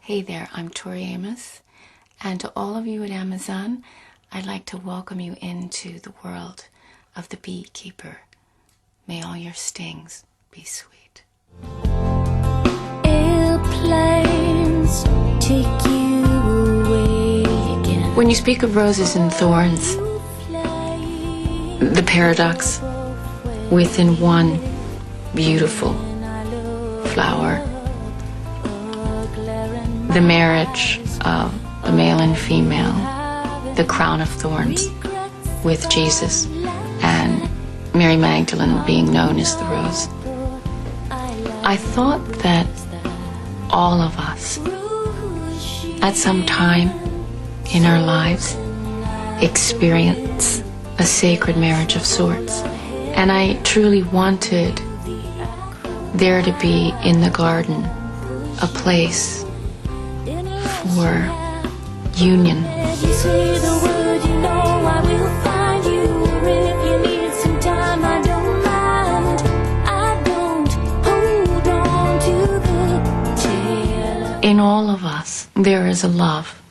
Hey there, I'm Tori Amos, and to all of you at Amazon, I'd like to welcome you into the world of the Beekeeper. May all your stings be sweet. Airplanes take you away again. When you speak of roses and thorns, the paradox within one beautiful flower, the marriage of a male and female, the crown of thorns with Jesus, and Mary Magdalene being known as the rose. I thought that all of us, at some time in our lives, experience a sacred marriage of sorts. And I truly wanted there to be in the garden a place for union. In all of us, there is a love.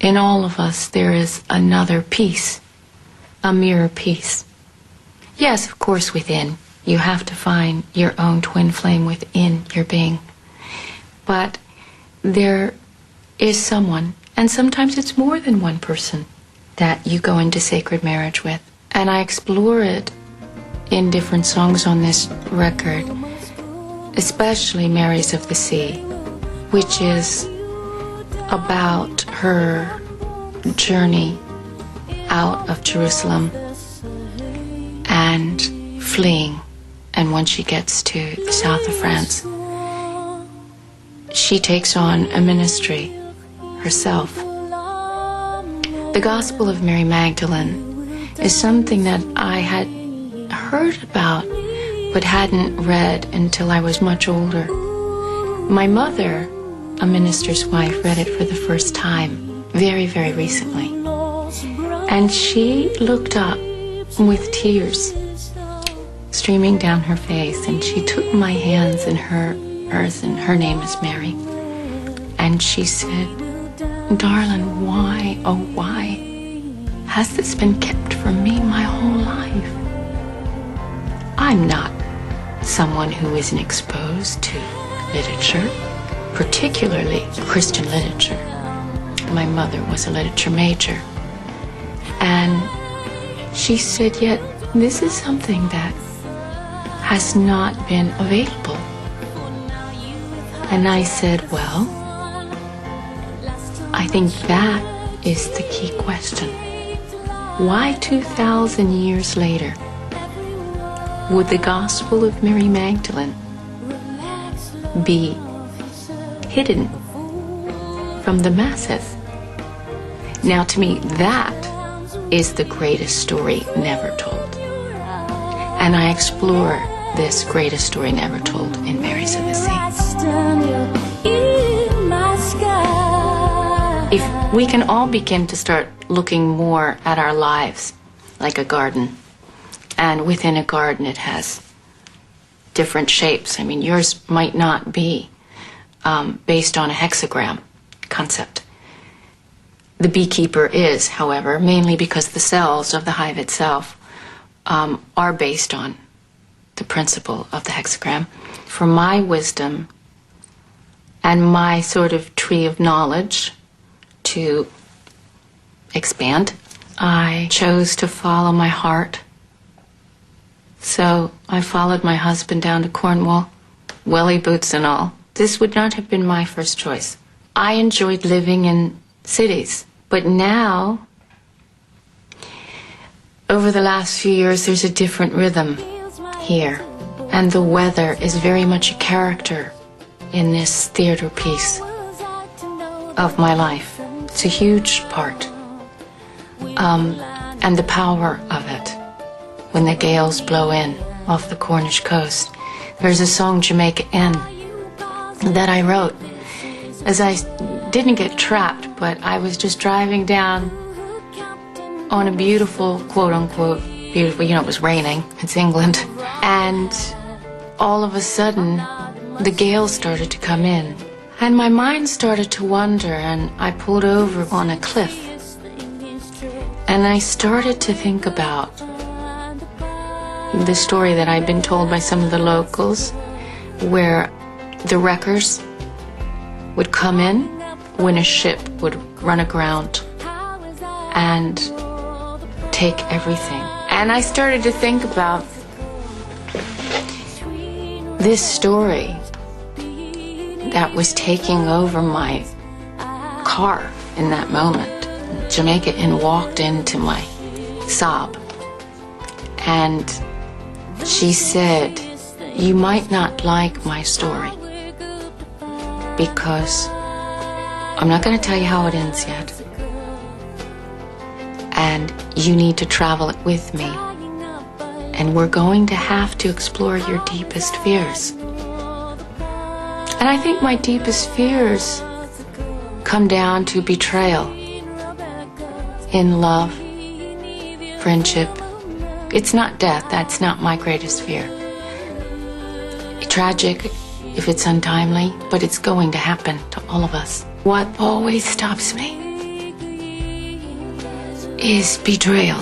In all of us, there is another piece, a mirror piece. Yes, of course, within. You have to find your own twin flame within your being. But there is someone, and sometimes it's more than one person, that you go into sacred marriage with. And I explore it in different songs on this record, especially Marys of the Sea, which is about her journey out of Jerusalem and fleeing. And when she gets to the south of France, she takes on a ministry herself. The Gospel of Mary Magdalene is something that I had heard about but hadn't read until I was much older. My mother, a minister's wife, read it for the first time very, very recently. And she looked up with tears streaming down her face, and she took my hands in hers, and her name is Mary. And she said, "Darling, why, oh why, has this been kept from me my whole life? I'm not someone who isn't exposed to literature, particularly Christian literature. My mother was a literature major." And she said, "Yet this is something that has not been available." And I said, "Well, I think that is the key question. Why 2,000 years later would the Gospel of Mary Magdalene be hidden from the masses?" Now, to me, that is the greatest story never told. And I explore this greatest story never told in Marys of the Sea. If we can all begin to start looking more at our lives like a garden, and within a garden it has different shapes. I mean, yours might not be based on a hexagram concept. The beekeeper is, however, mainly because the cells of the hive itself are based on the principle of the hexagram. For my wisdom and my sort of tree of knowledge to expand, I chose to follow my heart. So I followed my husband down to Cornwall, welly boots and all. This would not have been my first choice. I enjoyed living in cities, but now, over the last few years, there's a different rhythm here. And the weather is very much a character in this theater piece of my life. It's a huge part. And the power of it. When the gales blow in off the Cornish coast. There's a song, Jamaica Inn, that I wrote as I didn't get trapped, but I was just driving down on a beautiful, quote-unquote, beautiful, it was raining, it's England, and all of a sudden the gale started to come in, And my mind started to wander, and I pulled over on a cliff. And I started to think about the story that I'd been told by some of the locals, where the wreckers would come in when a ship would run aground and take everything. And I started to think about this story that was taking over my car in that moment. Jamaica Inn walked into my sob, and she said, "You might not like my story because I'm not going to tell you how it ends yet, and you need to travel it with me, and we're going to have to explore your deepest fears." And I think my deepest fears come down to betrayal in love, friendship. It's not death, that's not my greatest fear. Tragic if it's untimely, but it's going to happen to all of us. What always stops me is betrayal.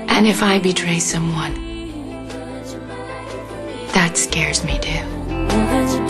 And if I betray someone, that scares me too.